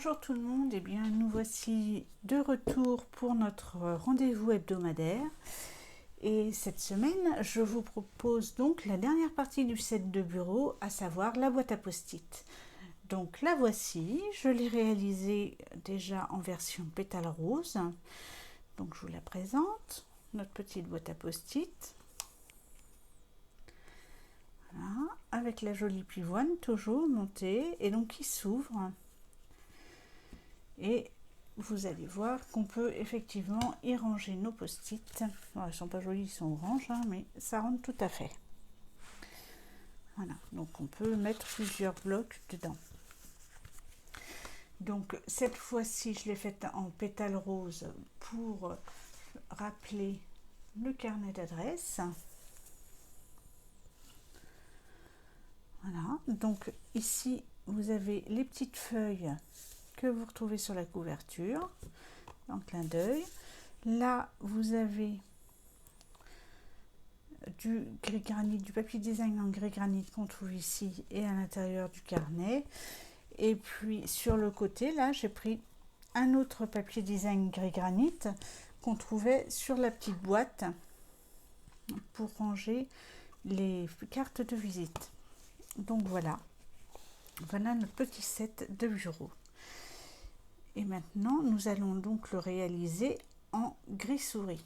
Bonjour tout le monde, et bien nous voici de retour pour notre rendez-vous hebdomadaire. Et cette semaine, je vous propose donc la dernière partie du set de bureau, à savoir la boîte à post-it. Donc la voici, je l'ai réalisée déjà en version pétale rose. Donc je vous la présente, notre petite boîte à post-it. Voilà, avec la jolie pivoine toujours montée et donc qui s'ouvre. Et vous allez voir qu'on peut effectivement y ranger nos post-it. Bon, ils ne sont pas jolis, ils sont orange, hein, mais ça rentre tout à fait. Voilà, donc on peut mettre plusieurs blocs dedans. Donc cette fois-ci, je l'ai faite en pétale rose pour rappeler le carnet d'adresse. Voilà, donc ici, vous avez les petites feuilles que vous retrouvez sur la couverture, en clin d'œil. Là, vous avez du gris granit, du papier design en gris granit qu'on trouve ici et à l'intérieur du carnet. Et puis sur le côté, là, j'ai pris un autre papier design gris granit qu'on trouvait sur la petite boîte pour ranger les cartes de visite. Donc voilà notre petit set de bureau. Et maintenant, nous allons donc le réaliser en gris souris,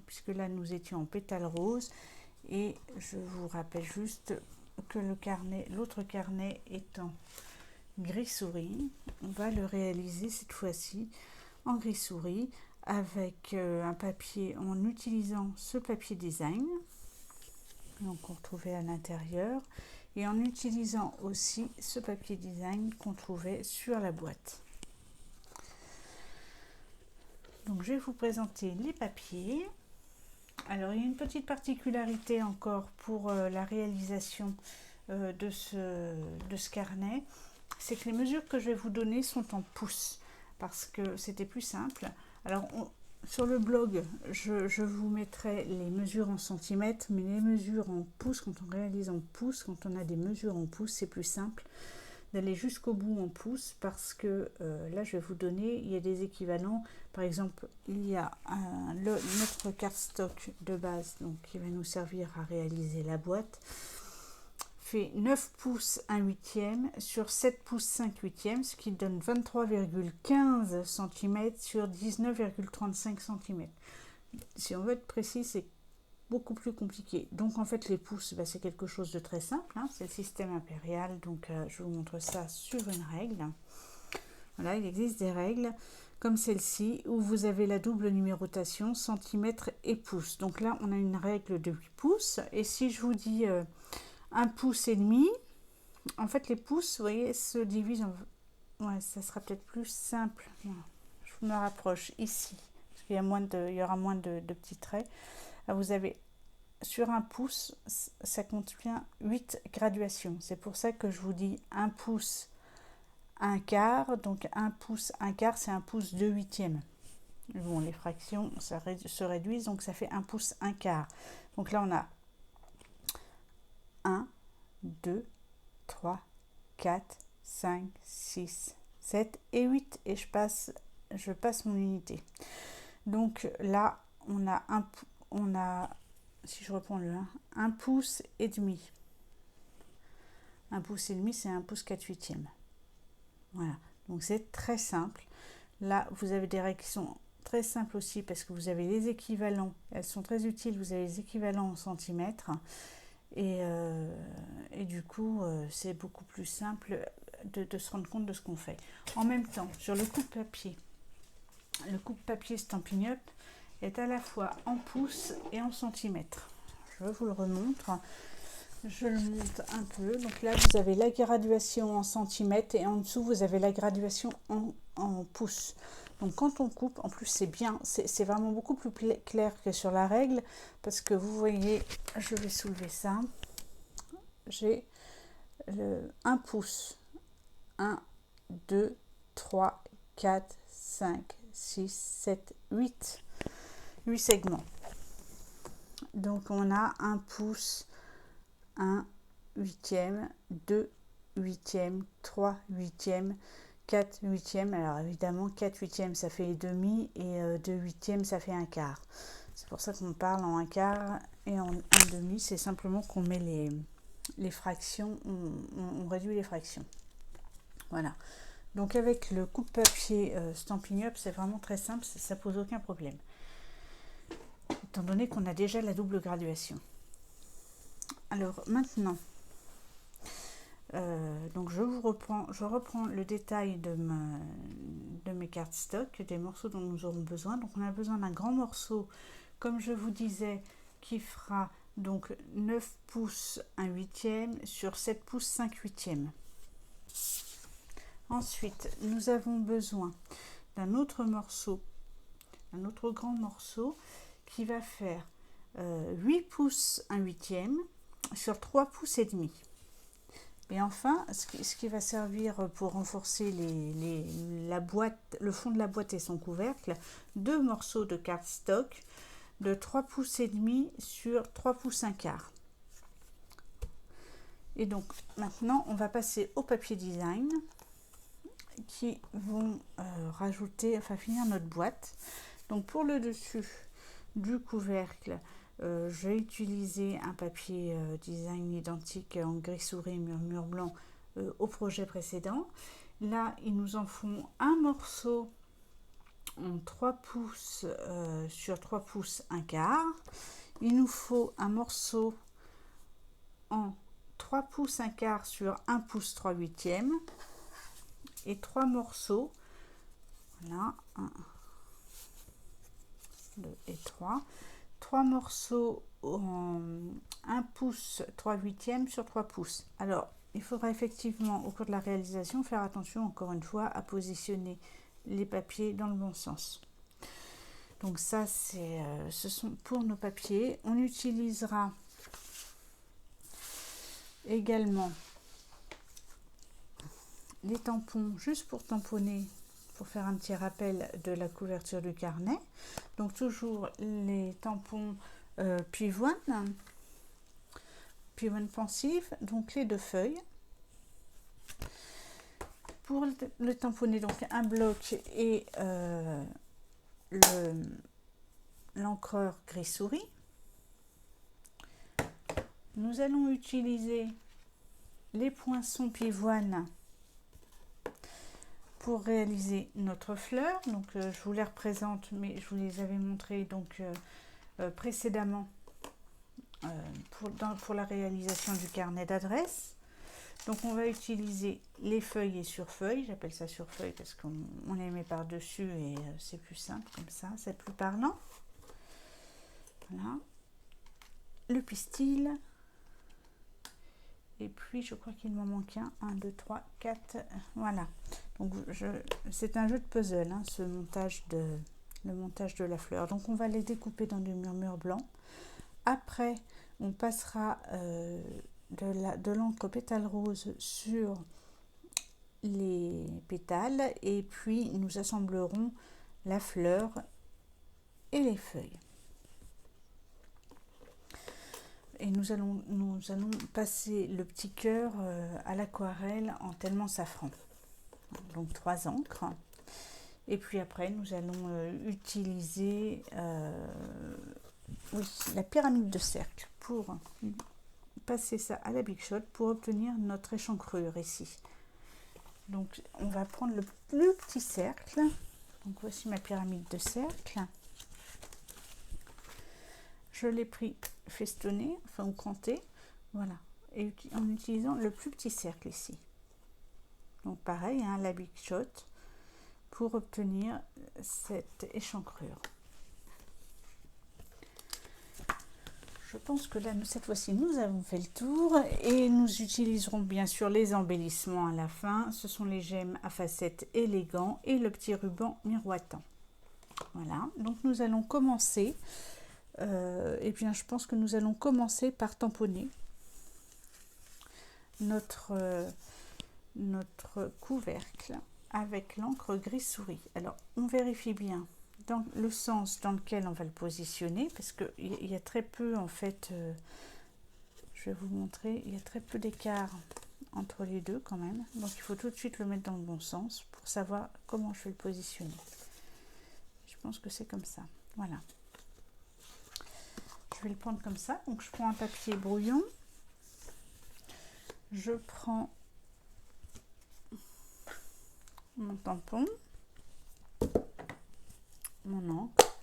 puisque là nous étions en pétale rose, et je vous rappelle juste que l'autre carnet est en gris souris. On va le réaliser cette fois-ci en gris souris avec un papier, en utilisant ce papier design donc on retrouvait à l'intérieur, et en utilisant aussi ce papier design qu'on trouvait sur la boîte. Donc je vais vous présenter les papiers. Alors il y a une petite particularité encore pour la réalisation de ce carnet, c'est que les mesures que je vais vous donner sont en pouces, parce que c'était plus simple. Alors sur le blog, je vous mettrai les mesures en centimètres, mais les mesures en pouces, quand on réalise en pouces, quand on a des mesures en pouces, c'est plus simple d'aller jusqu'au bout en pouces, parce que là je vais vous donner, il y a des équivalents. Par exemple, il y a notre cardstock de base, donc qui va nous servir à réaliser la boîte, fait 9 pouces 1 huitième sur 7 pouces 5 huitièmes, ce qui donne 23,15 cm sur 19,35 cm. Si on veut être précis, c'est beaucoup plus compliqué. Donc en fait les pouces, c'est quelque chose de très simple, hein, c'est le système impérial. Donc je vous montre ça sur une règle. Voilà, il existe des règles comme celle-ci où vous avez la double numérotation centimètres et pouces. Donc là on a une règle de 8 pouces, et si je vous dis 1 pouce et demi, en fait les pouces, vous voyez, se divisent en... Ouais, ça sera peut-être plus simple. Voilà. Je me rapproche ici, parce qu'il y aura moins de petits traits. Alors vous avez sur 1 pouce, ça contient 8 graduations. C'est pour ça que je vous dis 1 pouce 1 quart. Donc 1 pouce 1 quart, c'est 1 pouce 2 huitièmes. Bon, les fractions se réduisent, donc ça fait 1 pouce 1 quart. Donc là on a 1, 2, 3, 4, 5, 6, 7 et 8. Et je passe mon unité. Donc là, on a, si je reprends le 1 pouce et demi. 1 pouce et demi, c'est 1 pouce 4 huitièmes. Voilà, donc c'est très simple. Là, vous avez des règles qui sont très simples aussi, parce que vous avez les équivalents. Elles sont très utiles, vous avez les équivalents en centimètres. Et du coup, c'est beaucoup plus simple de se rendre compte de ce qu'on fait. En même temps, sur le coupe-papier, le coupe-papier Stampin' Up est à la fois en pouces et en centimètres. Je vous le remontre. Je le monte un peu. Donc là, vous avez la graduation en centimètres, et en dessous, vous avez la graduation en pouces. Donc quand on coupe, en plus c'est bien, c'est vraiment beaucoup plus clair que sur la règle, parce que vous voyez, je vais soulever ça, j'ai 1 pouce, 1, 2, 3, 4, 5, 6, 7, 8 segments. Donc on a 1 pouce, 1 huitième, 2 huitièmes, 3 huitièmes, 4 huitièmes. Alors évidemment 4 huitièmes ça fait demi et 2 huitièmes ça fait un quart. C'est pour ça qu'on parle en un quart et en un demi, c'est simplement qu'on met les fractions, on réduit les fractions. Voilà. Donc avec le coupe-papier Stampin' Up, c'est vraiment très simple, ça pose aucun problème. Étant donné qu'on a déjà la double graduation. Alors maintenant, donc je reprends le détail de mes cartes stock, des morceaux dont nous aurons besoin. Donc on a besoin d'un grand morceau, comme je vous disais, qui fera donc 9 pouces 1 huitième sur 7 pouces 5 huitièmes. Ensuite, nous avons besoin d'un autre morceau, un autre grand morceau qui va faire 8 pouces 1 huitième sur 3 pouces et demi. Et enfin, ce qui va servir pour renforcer la boîte, le fond de la boîte et son couvercle, 2 morceaux de cardstock de 3 pouces et demi sur 3 pouces 1 quart. Et donc maintenant, on va passer au papier design qui vont finir notre boîte. Donc pour le dessus du couvercle, j'ai utilisé un papier design identique en gris souris murmure blanc au projet précédent. Là, ils nous en font un morceau en 3 pouces sur 3 pouces 1 quart. Il nous faut un morceau en 3 pouces 1 quart sur 1 pouce 3 huitièmes et 3 morceaux, voilà, 1, 2 et 3 morceaux en 1 pouce 3 huitièmes sur 3 pouces. Alors, il faudra effectivement, au cours de la réalisation, faire attention, encore une fois, à positionner les papiers dans le bon sens. Donc ça, ce sont pour nos papiers. On utilisera également les tampons juste pour tamponner, pour faire un petit rappel de la couverture du carnet. Donc toujours les tampons Pivoine pensive, donc les 2 feuilles. Pour le tamponner, donc un bloc et l'encreur gris souris. Nous allons utiliser les poinçons Pivoine pour réaliser notre fleur. Donc je vous les représente, mais je vous les avais montrés donc précédemment pour la réalisation du carnet d'adresse. Donc on va utiliser les feuilles et surfeuilles, j'appelle ça surfeuille parce qu'on les met par dessus et c'est plus simple comme ça, c'est plus parlant. Voilà, le pistil, et puis je crois qu'il m'en manque un, 1, 2, 3, 4, voilà. Donc c'est un jeu de puzzle, hein, le montage de la fleur. Donc on va les découper dans du murmure blanc. Après on passera de l'encre pétale rose sur les pétales et puis nous assemblerons la fleur et les feuilles. Et nous allons passer le petit cœur à l'aquarelle en tellement safran. Donc 3 encres. Et puis après, nous allons utiliser la pyramide de cercle pour passer ça à la Big Shot pour obtenir notre échancrure ici. Donc on va prendre le plus petit cercle. Donc voici ma pyramide de cercle. Je l'ai pris festonné, enfin ou cranté, voilà, et en utilisant le plus petit cercle ici. Donc pareil, hein, la Big Shot pour obtenir cette échancrure. Je pense que là, cette fois-ci, nous avons fait le tour et nous utiliserons bien sûr les embellissements à la fin. Ce sont les gemmes à facettes élégants et le petit ruban miroitant. Voilà, donc nous allons commencer. Et bien je pense que nous allons commencer par tamponner notre couvercle avec l'encre gris souris. Alors on vérifie bien dans le sens dans lequel on va le positionner parce qu'il y a très peu en fait, je vais vous montrer, il y a très peu d'écart entre les deux quand même. Donc il faut tout de suite le mettre dans le bon sens pour savoir comment je vais le positionner. Je pense que c'est comme ça. Voilà. Je vais le prendre comme ça. Donc je prends un papier brouillon. Je prends mon tampon, mon encre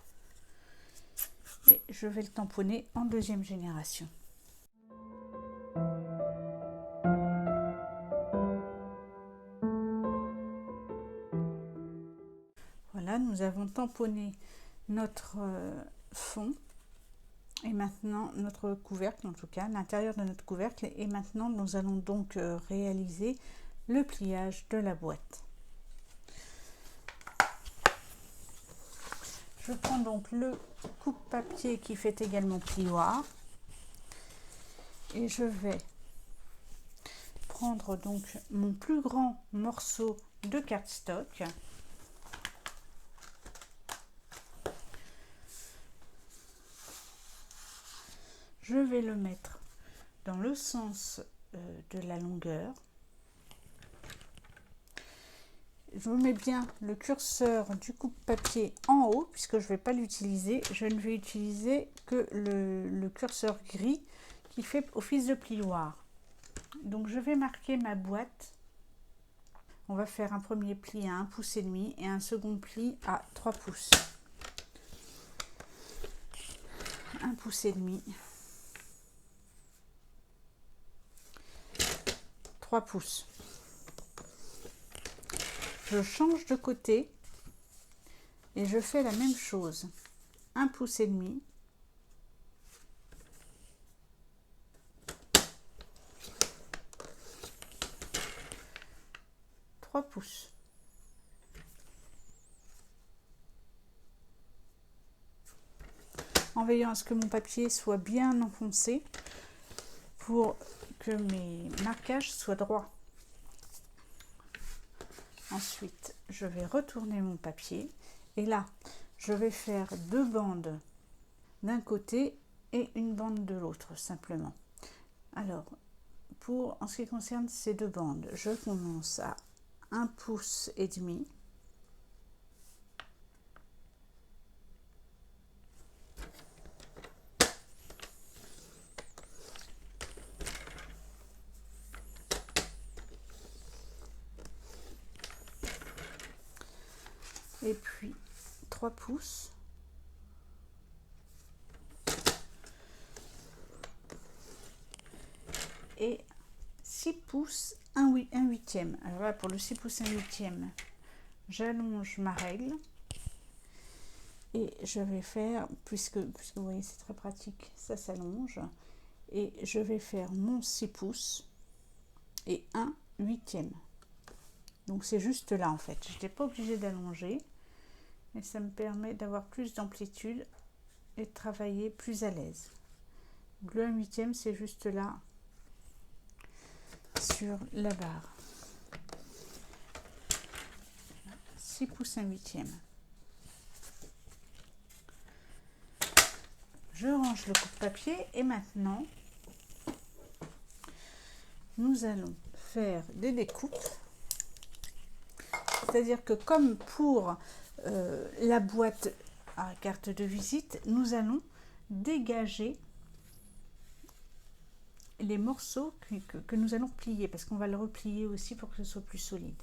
et je vais le tamponner en deuxième génération. Voilà, nous avons tamponné notre fond et maintenant notre couvercle, en tout cas l'intérieur de notre couvercle, et maintenant nous allons donc réaliser le pliage de la boîte. Je prends donc le coupe-papier qui fait également plioir et je vais prendre donc mon plus grand morceau de cardstock. Je vais le mettre dans le sens de la longueur. Je mets bien le curseur du coupe-papier en haut puisque je ne vais pas l'utiliser. Je ne vais utiliser que le curseur gris qui fait office de plioir. Donc je vais marquer ma boîte. On va faire un premier pli à 1,5 pouce et un second pli à 3 pouces. 1,5 pouce. 3 pouces. Je change de côté et je fais la même chose. 1,5 pouce. 3 pouces. En veillant à ce que mon papier soit bien enfoncé pour que mes marquages soient droits. Ensuite, je vais retourner mon papier et là, je vais faire 2 bandes d'un côté et une bande de l'autre simplement. Alors, en ce qui concerne ces 2 bandes, je commence à 1,5 pouce. Et puis 3 pouces. Et 6 pouces, 1 huitième. Alors là, pour le 6 pouces 1 huitième, j'allonge ma règle. Et je vais faire, puisque vous voyez, c'est très pratique, ça s'allonge. Et je vais faire mon 6 pouces et 1 huitième. Donc c'est juste là en fait. Je n'étais pas obligée d'allonger. Et ça me permet d'avoir plus d'amplitude et de travailler plus à l'aise. Le 1 huitième, c'est juste là sur la barre. 6 pouces 1 huitième. Je range le coupe-papier et maintenant nous allons faire des découpes. C'est-à-dire que comme pour la boîte à carte de visite, nous allons dégager les morceaux que nous allons plier parce qu'on va le replier aussi pour que ce soit plus solide.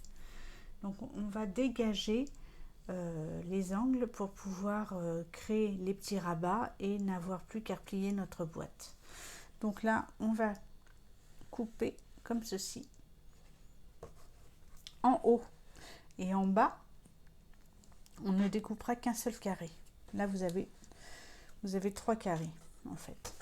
Donc on va dégager les angles pour pouvoir créer les petits rabats et n'avoir plus qu'à replier notre boîte. Donc là on va couper comme ceci en haut et en bas. On ne découpera qu'un seul carré. Là, vous avez 3 carrés, en fait.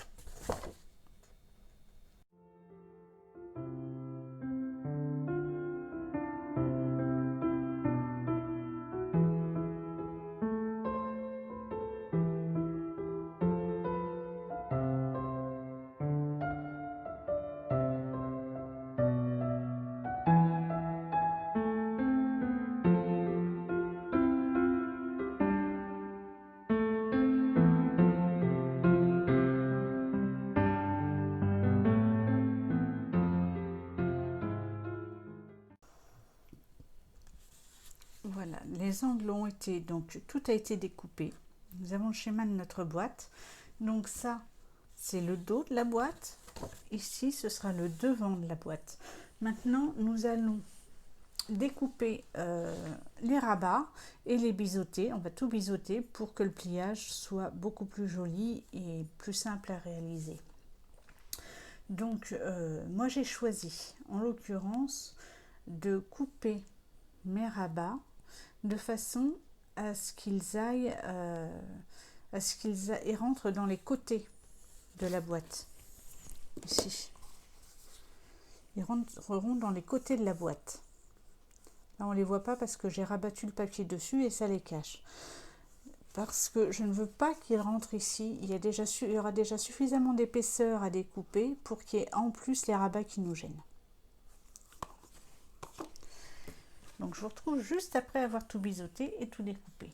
Voilà, les angles ont été, donc tout a été découpé. Nous avons le schéma de notre boîte. Donc ça, c'est le dos de la boîte. Ici, ce sera le devant de la boîte. Maintenant, nous allons découper les rabats et les biseauter. On va tout biseauter pour que le pliage soit beaucoup plus joli et plus simple à réaliser. Donc, moi j'ai choisi, en l'occurrence, de couper mes rabats de façon à ce qu'ils aillent, et rentrent dans les côtés de la boîte. Ici, ils rentreront dans les côtés de la boîte. Là, on ne les voit pas parce que j'ai rabattu le papier dessus et ça les cache. Parce que je ne veux pas qu'ils rentrent ici. Il y aura déjà suffisamment d'épaisseur à découper pour qu'il y ait en plus les rabats qui nous gênent. Donc je vous retrouve juste après avoir tout biseauté et tout découpé.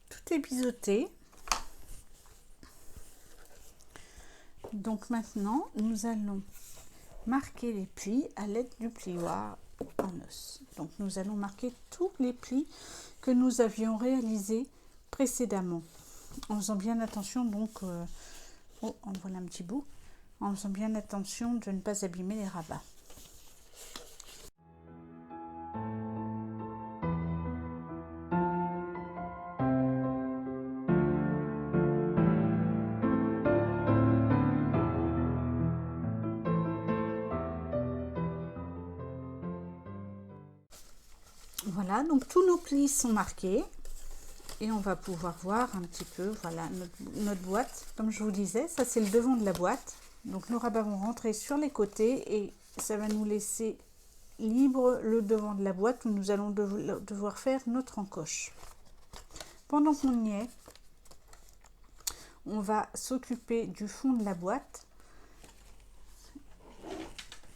Tout est biseauté. Donc maintenant, nous allons marquer les plis à l'aide du plioir en os. Donc nous allons marquer tous les plis que nous avions réalisés précédemment. En faisant bien attention donc, oh, en voilà un petit bout, en faisant bien attention de ne pas abîmer les rabats. Voilà, donc tous nos plis sont marqués et on va pouvoir voir un petit peu, voilà, notre boîte. Comme je vous disais, ça c'est le devant de la boîte. Donc nos rabats vont rentrer sur les côtés et ça va nous laisser libre le devant de la boîte où nous allons devoir faire notre encoche. Pendant qu'on y est, on va s'occuper du fond de la boîte.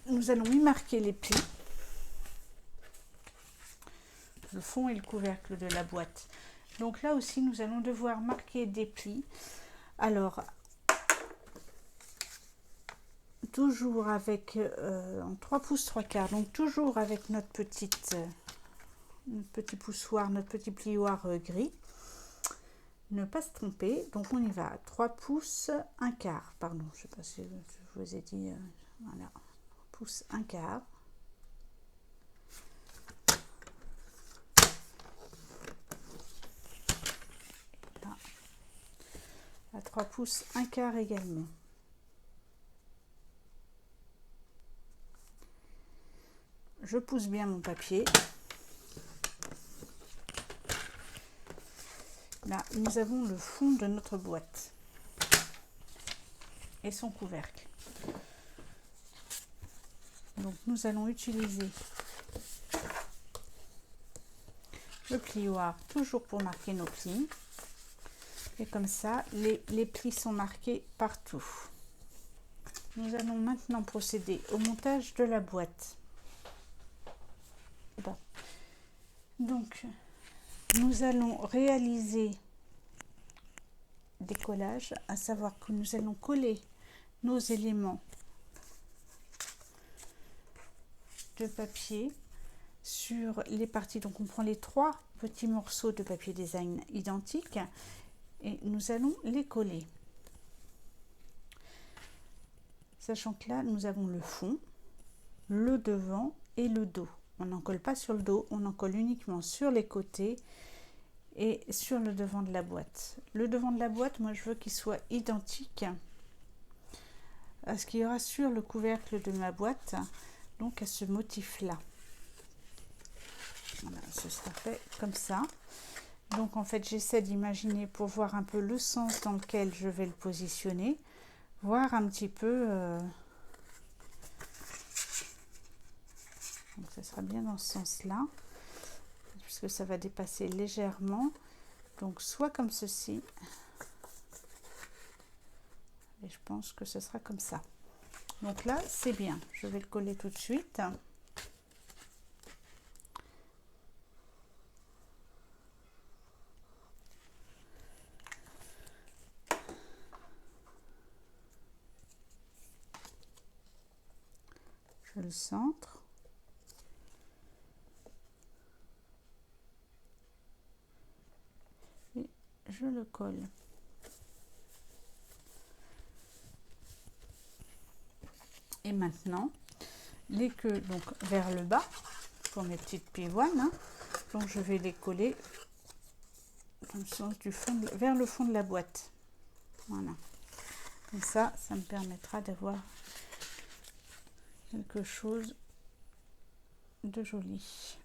Nous allons y marquer les plis. Le fond et le couvercle de la boîte. Donc là aussi, nous allons devoir marquer des plis. Alors, toujours avec en 3 pouces 3 quarts, donc toujours avec notre petit poussoir, notre petit plioir gris. Ne pas se tromper, donc on y va. 3 pouces 1 quart, pardon, je ne sais pas si je vous ai dit, voilà, 3 pouces 1 quart. À 3 pouces 1 quart également. Je pousse bien mon papier. Là, nous avons le fond de notre boîte et son couvercle. Donc nous allons utiliser le plioir toujours pour marquer nos plis. Et comme ça, les plis sont marqués partout. Nous allons maintenant procéder au montage de la boîte. Bon. Donc, nous allons réaliser des collages, à savoir que nous allons coller nos éléments de papier sur les parties. Donc, on prend les 3 petits morceaux de papier design identiques et nous allons les coller. Sachant que là, nous avons le fond, le devant et le dos. On n'en colle pas sur le dos, on en colle uniquement sur les côtés et sur le devant de la boîte. Le devant de la boîte, moi je veux qu'il soit identique à ce qu'il y aura sur le couvercle de ma boîte, donc à ce motif-là. Voilà, ce sera fait comme ça. Donc en fait, j'essaie d'imaginer pour voir un peu le sens dans lequel je vais le positionner, voir un petit peu ça sera bien dans ce sens-là, puisque ça va dépasser légèrement. Donc soit comme ceci, et je pense que ce sera comme ça. Donc là, c'est bien. Je vais le coller tout de suite. Je le centre. Et je le colle. Et maintenant, les queues donc vers le bas pour mes petites pivoines, hein. Donc je vais les coller dans le sens du fond vers le fond de la boîte. Voilà. Comme ça me permettra d'avoir quelque chose de joli.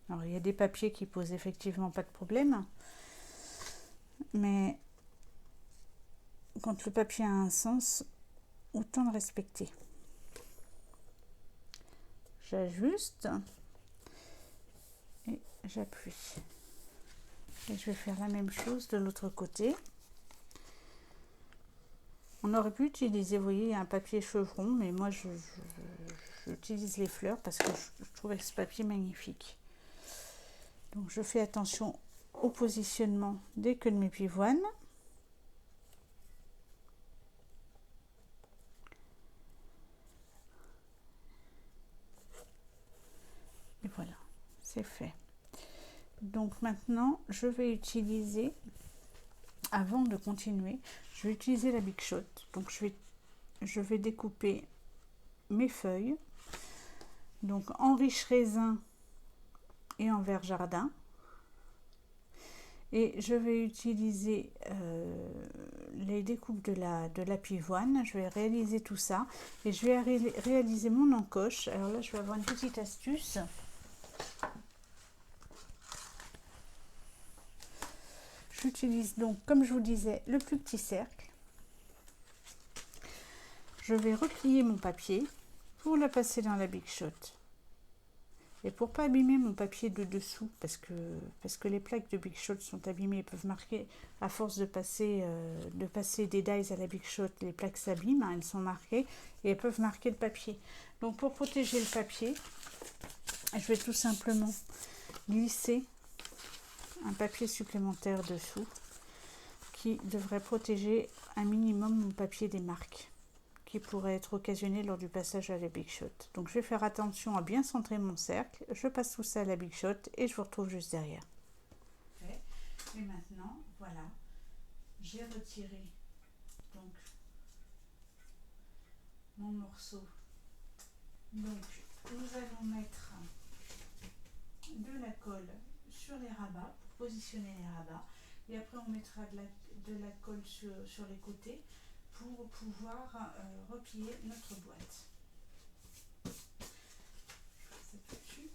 Alors il y a des papiers qui posent effectivement pas de problème, mais quand le papier a un sens, autant le respecter. J'ajuste et j'appuie. Et je vais faire la même chose de l'autre côté. On aurait pu utiliser, vous voyez, un papier chevron, mais moi j'utilise les fleurs parce que je trouvais ce papier magnifique. Donc je fais attention au positionnement des queues de mes pivoines. Et voilà, c'est fait. Donc maintenant, je vais utiliser, avant de continuer, je vais utiliser la Big Shot. Donc je vais découper mes feuilles, donc en riche raisin et en vert jardin. Et je vais utiliser les découpes de la pivoine. Je vais réaliser tout ça et je vais réaliser mon encoche. Alors là, je vais avoir une petite astuce. J'utilise donc, comme je vous disais, le plus petit cercle. Je vais replier mon papier pour le passer dans la Big Shot. Et pour pas abîmer mon papier de dessous, parce que les plaques de Big Shot sont abîmées, peuvent marquer, à force de passer des dies à la Big Shot, les plaques s'abîment, hein, elles sont marquées, et elles peuvent marquer le papier. Donc pour protéger le papier, je vais tout simplement glisser un papier supplémentaire dessous, qui devrait protéger un minimum mon papier des marques qui pourrait être occasionné lors du passage à la Big Shot. Donc je vais faire attention à bien centrer mon cercle, je passe tout ça à la Big Shot et je vous retrouve juste derrière. Et maintenant, voilà, j'ai retiré donc mon morceau. Donc nous allons mettre de la colle sur les rabats pour positionner les rabats et après on mettra de la colle sur les côtés pour pouvoir replier notre boîte. Je fais ça tout de suite.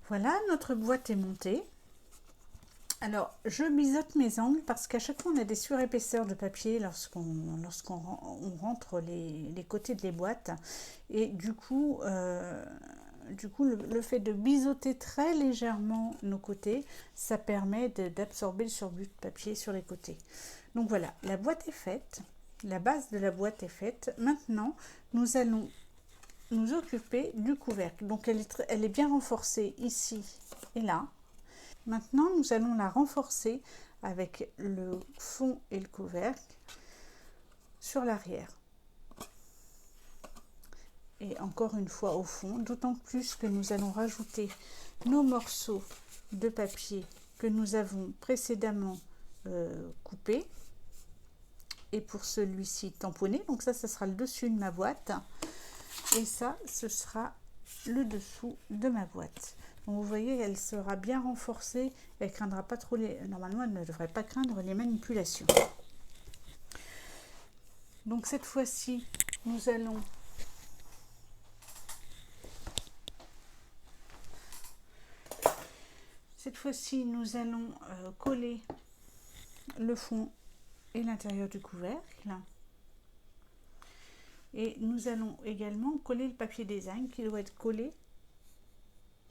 Voilà, notre boîte est montée. Alors, je biseaute mes angles parce qu'à chaque fois, on a des surépaisseurs de papier lorsqu'on rentre les côtés de les boîtes. Et du coup, le fait de biseauter très légèrement nos côtés, ça permet d'absorber le surplus de papier sur les côtés. Donc voilà, la boîte est faite. La base de la boîte est faite. Maintenant, nous allons nous occuper du couvercle. Donc elle est bien renforcée ici et là. Maintenant, nous allons la renforcer avec le fond et le couvercle sur l'arrière. Et encore une fois au fond, d'autant plus que nous allons rajouter nos morceaux de papier que nous avons précédemment coupés. Et pour celui-ci tamponné, donc ça sera le dessus de ma boîte. Et ça, ce sera le dessous de ma boîte. Donc vous voyez, elle sera bien renforcée, elle craindra pas trop normalement elle ne devrait pas craindre les manipulations. Donc cette fois-ci, nous allons coller le fond et l'intérieur du couvercle. Et nous allons également coller le papier design qui doit être collé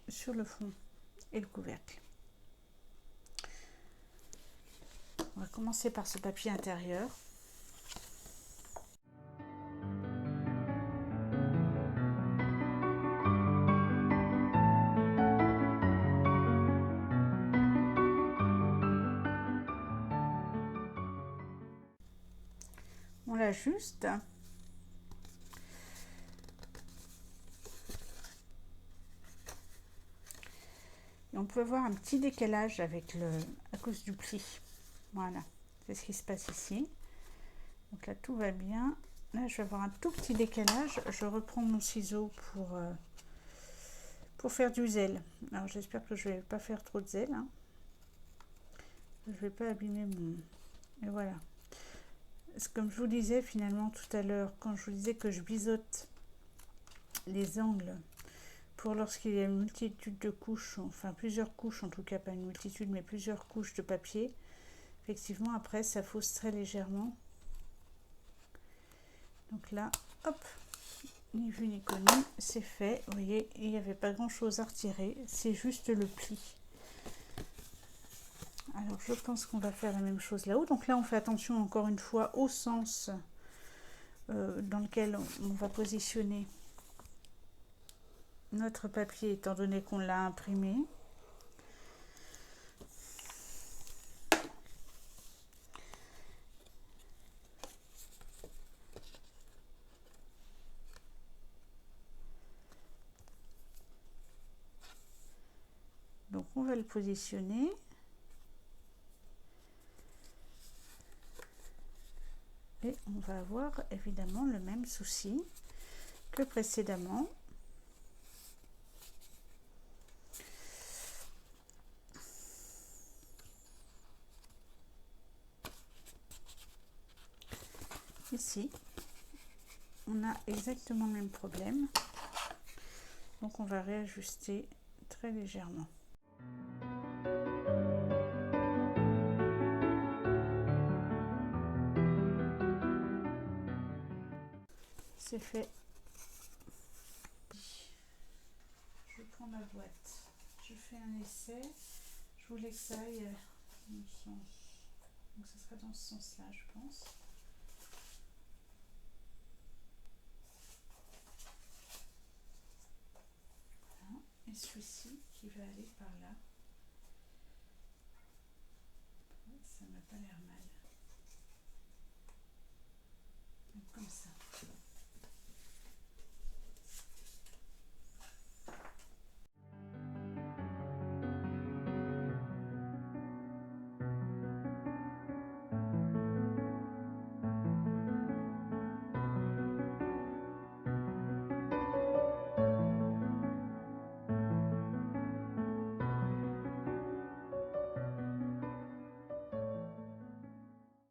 sur le fond et le couvercle. On va commencer par ce papier intérieur. On l'ajuste. Et on peut voir un petit décalage à cause du pli. Voilà, c'est ce qui se passe ici. Donc là, tout va bien. Là, je vais avoir un tout petit décalage. Je reprends mon ciseau pour faire du zèle. Alors, j'espère que je ne vais pas faire trop de zèle. Hein. Je ne vais pas abîmer mon... Et voilà. Comme je vous disais finalement tout à l'heure, quand je vous disais que je biseaute les angles pour lorsqu'il y a une multitude de couches, enfin plusieurs couches en tout cas, pas une multitude mais plusieurs couches de papier, effectivement après ça fausse très légèrement. Donc là, hop, ni vu ni connu, c'est fait. Vous voyez, il n'y avait pas grand chose à retirer, c'est juste le pli. Alors je pense qu'on va faire la même chose là-haut. Donc là on fait attention encore une fois au sens dans lequel on va positionner notre papier étant donné qu'on l'a imprimé. Donc on va le positionner. Et on va avoir évidemment le même souci que précédemment. Ici, on a exactement le même problème. Donc on va réajuster très légèrement. C'est fait. Je prends ma boîte, je fais un essai, je voulais que ça aille dans le sens. Donc ça sera dans ce sens-là, je pense. Voilà. Et celui-ci qui va aller par là. Ça m'a pas l'air mal. Donc comme ça.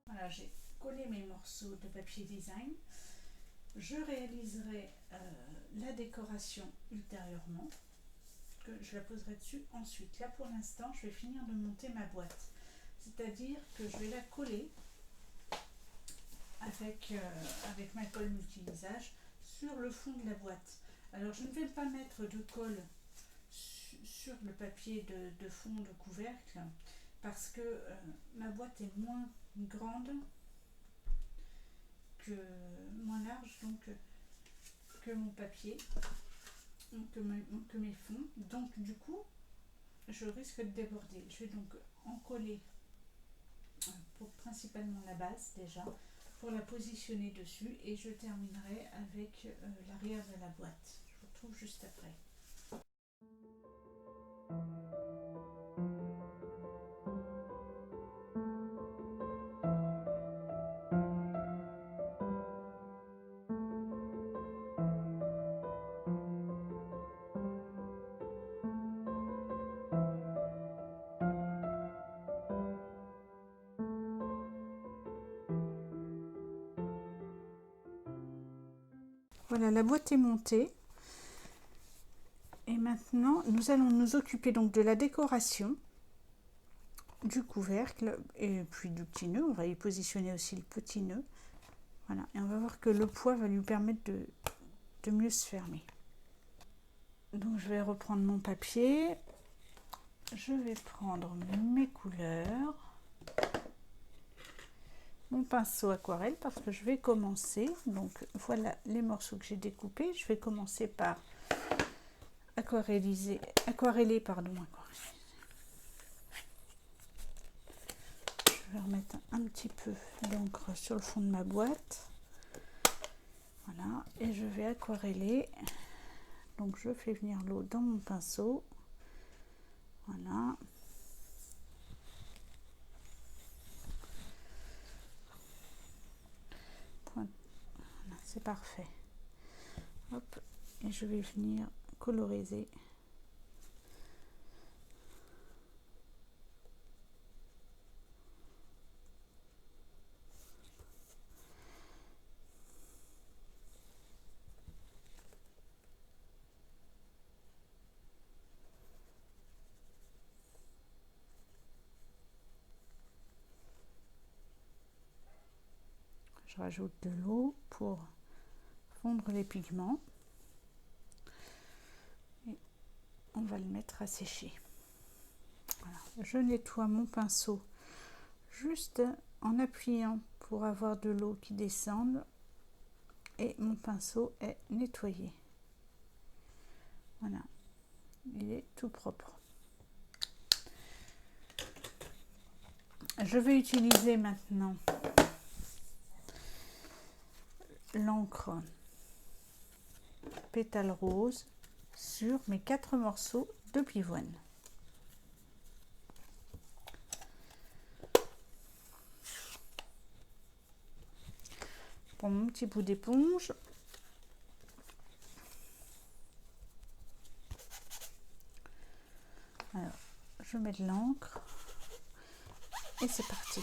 Voilà, j'ai collé mes morceaux de papier design. Je réaliserai la décoration ultérieurement. que je la poserai dessus ensuite. Là pour l'instant, je vais finir de monter ma boîte. C'est-à-dire que je vais la coller avec ma colle multi-usage sur le fond de la boîte. Alors je ne vais pas mettre de colle sur le papier de fond de couvercle parce que ma boîte est moins grande, moins large donc que mon papier, que mes fonds. Donc du coup, je risque de déborder. Je vais donc en coller pour principalement la base déjà, pour la positionner dessus et je terminerai avec l'arrière de la boîte. Je vous retrouve juste après. Voilà, la boîte est montée. Et maintenant, nous allons nous occuper donc de la décoration du couvercle et puis du petit nœud. On va y positionner aussi le petit nœud. Voilà, et on va voir que le poids va lui permettre de mieux se fermer. Donc je vais reprendre mon papier. Je vais prendre mes couleurs. Mon pinceau aquarelle parce que je vais commencer. Donc voilà les morceaux que j'ai découpés. Je vais commencer par aquareller. Je vais remettre un petit peu d'encre sur le fond de ma boîte. Voilà, et je vais aquareller. Donc je fais venir l'eau dans mon pinceau. Voilà. Voilà, c'est parfait. Hop, et je vais venir coloriser. Je rajoute de l'eau pour fondre les pigments. Et on va le mettre à sécher. Voilà. Je nettoie mon pinceau juste en appuyant pour avoir de l'eau qui descende. Et mon pinceau est nettoyé. Voilà. Il est tout propre. Je vais utiliser maintenant l'encre pétale rose sur mes 4 morceaux de pivoine. Pour mon petit bout d'éponge, alors je mets de l'encre et c'est parti.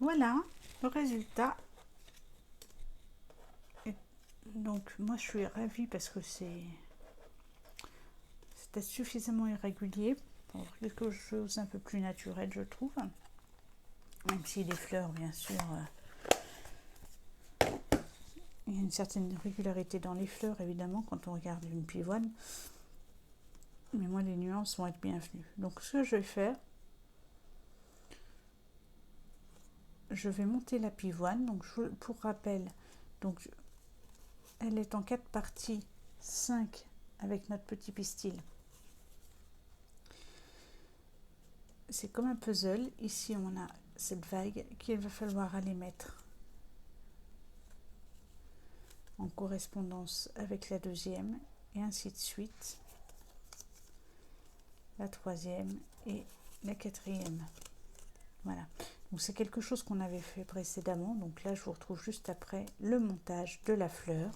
Voilà le résultat. Et donc moi je suis ravie parce que c'était suffisamment irrégulier pour quelque chose un peu plus naturel, je trouve. Même si les fleurs, bien sûr, il y a une certaine régularité dans les fleurs, évidemment, quand on regarde une pivoine. Mais moi, les nuances vont être bienvenues. Donc, ce que je vais faire, je vais monter la pivoine. Donc, pour rappel, donc, elle est en 4 parties, 5 avec notre petit pistil. C'est comme un puzzle. Ici, on a cette vague qu'il va falloir aller mettre en correspondance avec la deuxième, et ainsi de suite, la troisième et la quatrième. Voilà, donc c'est quelque chose qu'on avait fait précédemment. Donc là je vous retrouve juste après le montage de la fleur.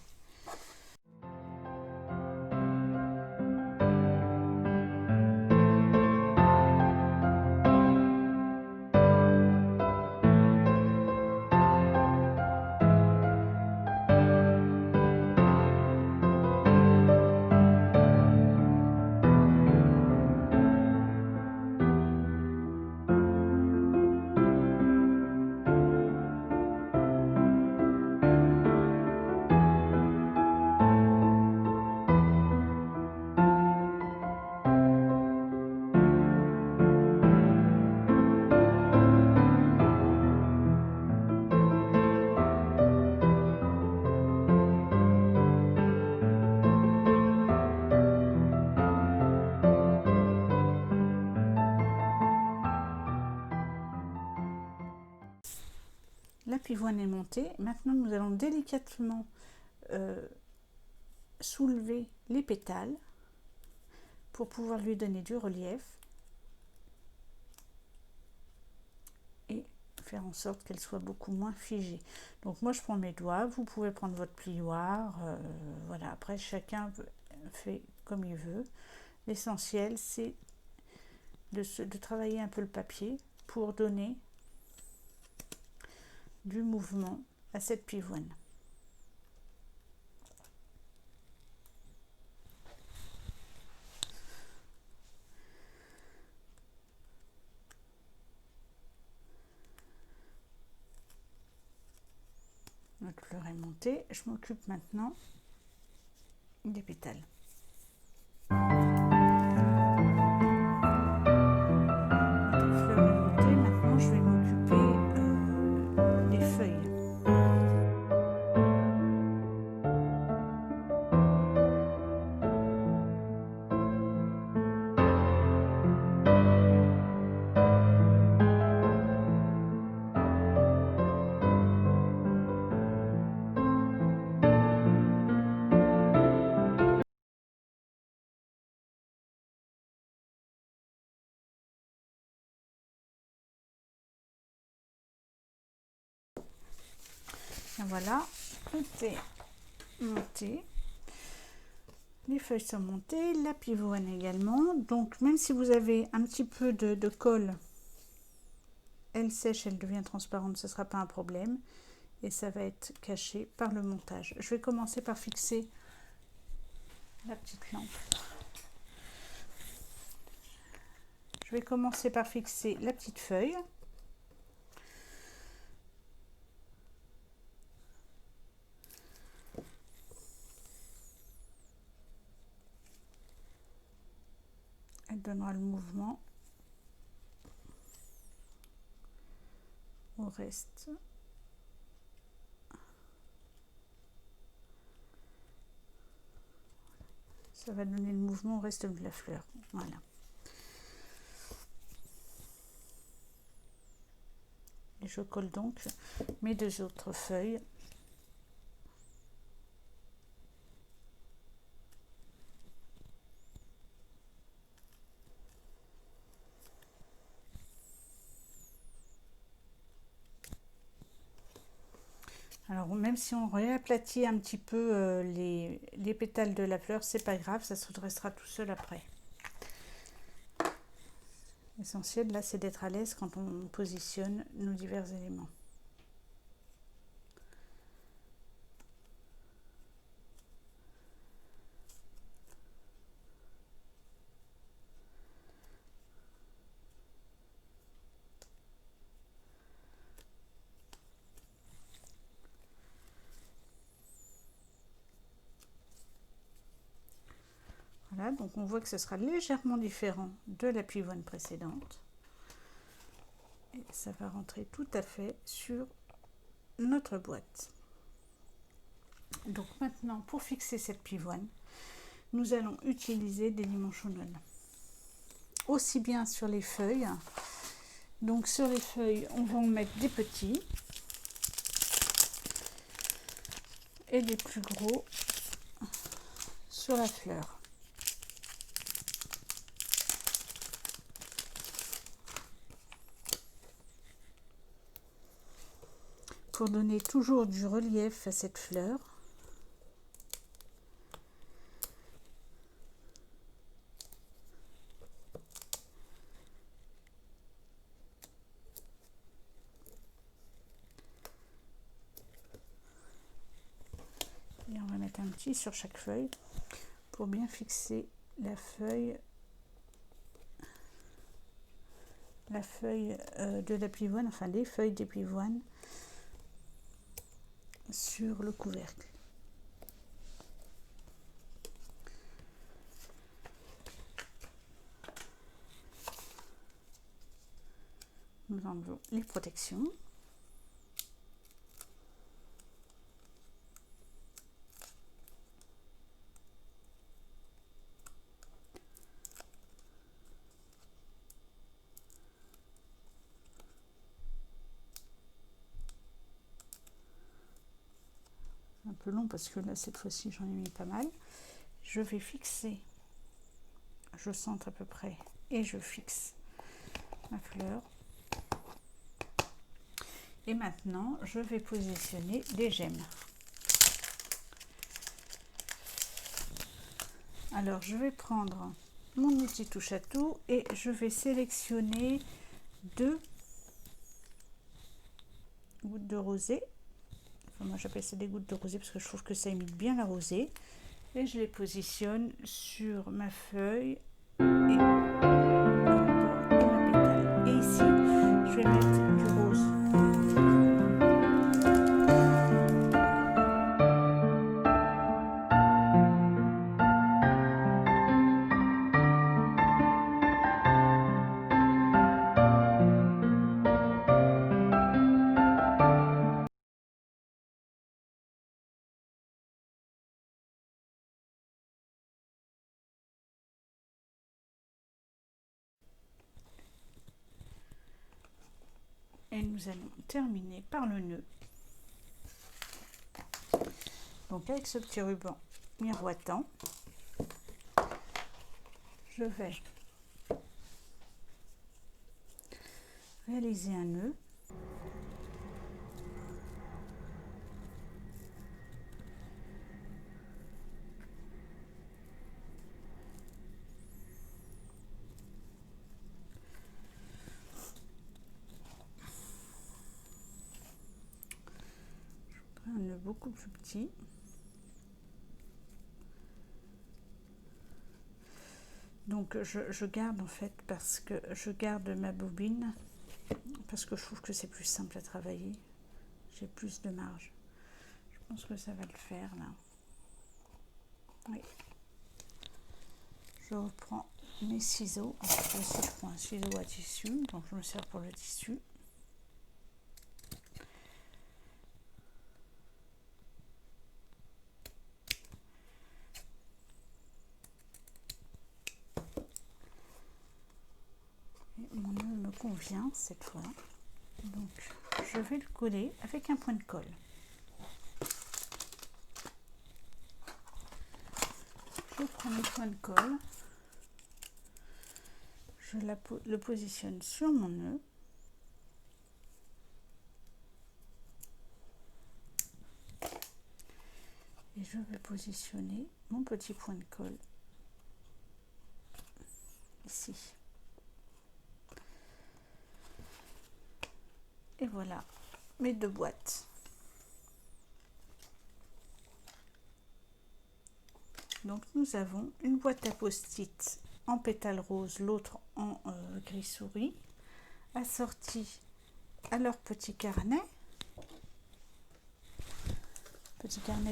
La pivoine est montée. Maintenant, nous allons délicatement soulever les pétales pour pouvoir lui donner du relief et faire en sorte qu'elle soit beaucoup moins figée. Donc moi, je prends mes doigts. Vous pouvez prendre votre plioir. Voilà. Après, chacun fait comme il veut. L'essentiel, c'est de travailler un peu le papier pour donner du mouvement à cette pivoine. Notre fleur est montée. Je m'occupe maintenant des pétales. Notre fleur est montée. Maintenant, je vais m'occuper des feuilles. Et voilà, tout est monté. Les feuilles sont montées, la pivoine également. Donc même si vous avez un petit peu de colle, elle sèche, elle devient transparente, ce ne sera pas un problème. Et ça va être caché par le montage. Je vais commencer par fixer la petite lampe. Je vais commencer par fixer la petite feuille. Elle donnera le mouvement au reste. Ça va donner le mouvement au reste de la fleur. Voilà. Et je colle donc mes deux autres feuilles. Alors même si on réaplatit un petit peu les pétales de la fleur, c'est pas grave, ça se redressera tout seul après. L'essentiel là, c'est d'être à l'aise quand on positionne nos divers éléments. Voilà, donc on voit que ce sera légèrement différent de la pivoine précédente. Et ça va rentrer tout à fait sur notre boîte. Donc maintenant, pour fixer cette pivoine, nous allons utiliser des limons shonen. Aussi bien sur les feuilles, Donc sur les feuilles, on va en mettre des petits et des plus gros sur la fleur. Pour donner toujours du relief à cette fleur. Et on va mettre un petit sur chaque feuille pour bien fixer la feuille de la pivoine, enfin les feuilles des pivoines sur le couvercle. Nous enlevons les protections. Un peu long parce que là cette fois-ci j'en ai mis pas mal. Je vais fixer, je centre à peu près et je fixe ma fleur. Et maintenant je vais positionner des gemmes. Alors je vais prendre mon outil touche à tout et je vais sélectionner 2 gouttes de rosée. Enfin, moi j'appelle ça des gouttes de rosée parce que je trouve que ça imite bien la rosée. Et je les positionne sur ma feuille et le bord de ma pétale. Et ici, je vais mettre du rose. Et nous allons terminer par le nœud. Donc avec ce petit ruban miroitant, je vais réaliser un nœud. Un nœud beaucoup plus petit. Donc je garde en fait parce que je garde ma bobine parce que je trouve que c'est plus simple à travailler. J'ai plus de marge. Je pense que ça va le faire là. Oui. Je reprends mes ciseaux. Ensuite aussi je prends un ciseau à tissu, donc je me sers pour le tissu. Et mon nœud me convient cette fois. Donc je vais le coller avec un point de colle. Je prends le point de colle, je le positionne sur mon nœud. Et je vais positionner mon petit point de colle ici. Et voilà mes 2 boîtes. Donc nous avons une boîte à post-it en pétale rose, l'autre en gris souris, assortie à leur petit carnet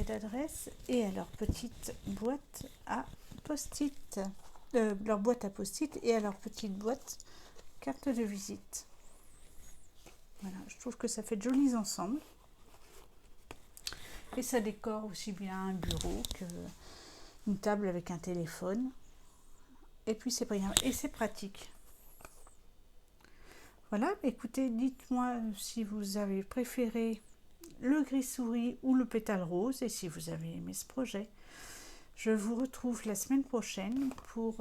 d'adresse et à leur petite boîte à post-it, leur boîte à post-it et à leur petite boîte carte de visite. Voilà, je trouve que ça fait de jolis ensembles et ça décore aussi bien un bureau que une table avec un téléphone. Et puis c'est brillant et c'est pratique. Voilà, écoutez, dites-moi si vous avez préféré le gris souris ou le pétale rose et si vous avez aimé ce projet. Je vous retrouve la semaine prochaine pour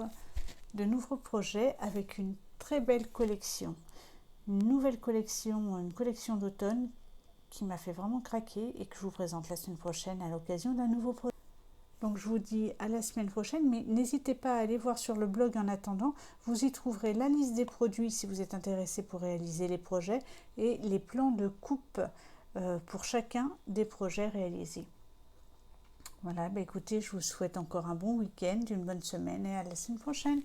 de nouveaux projets avec une très belle collection. Une nouvelle collection, une collection d'automne qui m'a fait vraiment craquer et que je vous présente la semaine prochaine à l'occasion d'un nouveau projet. Donc je vous dis à la semaine prochaine, mais n'hésitez pas à aller voir sur le blog en attendant. Vous y trouverez la liste des produits si vous êtes intéressé pour réaliser les projets et les plans de coupe pour chacun des projets réalisés. Voilà, écoutez, je vous souhaite encore un bon week-end, une bonne semaine et à la semaine prochaine.